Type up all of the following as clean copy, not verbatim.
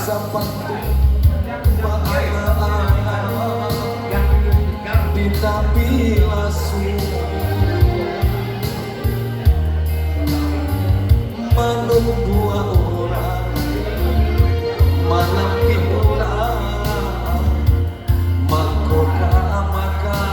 sapantu ditapi lasu manung buah orang manampi orang makoka maka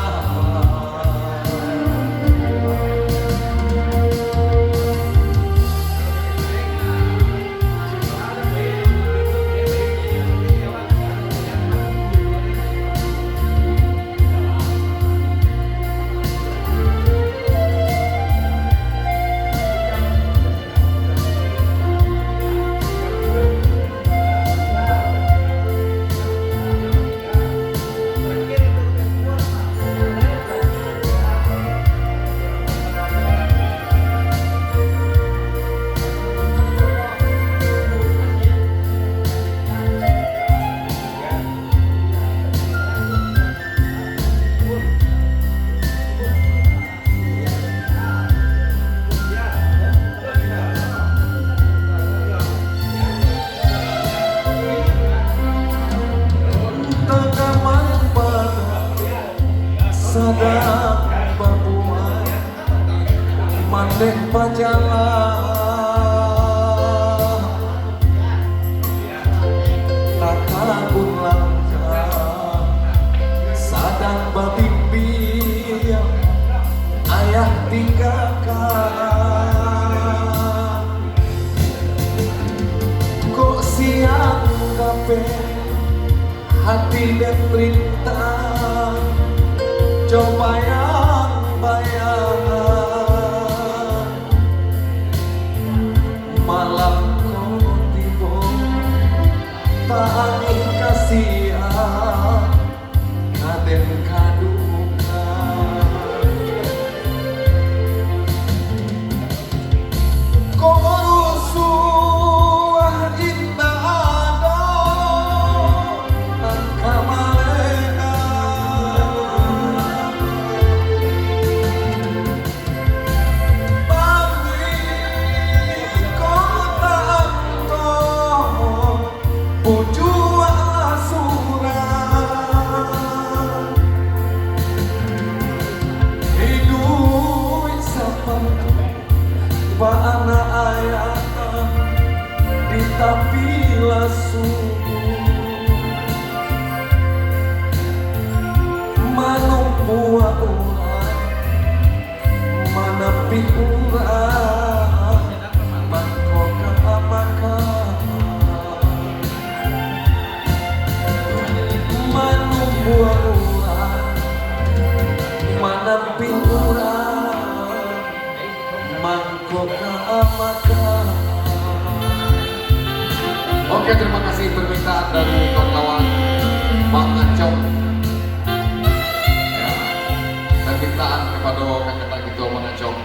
sadang babuan mandek pajalah takabun langkah sadang babimbi ayah tinggalkan kok siang kape hati dan perintah coba yang bayang malam kau tiba tak angin kasihan kaden kaduka kau rusuh indah ada angka anak ayah ditapi lasu manung buah orang manapi orang mangkoka maka manung buah orang manapi orang mangkoka maka. Oke, terima kasih permintaan dari kawan-kawan Bang Acong ya, permintaan kepada kakak kita Bang Acong.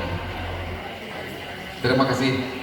Terima kasih.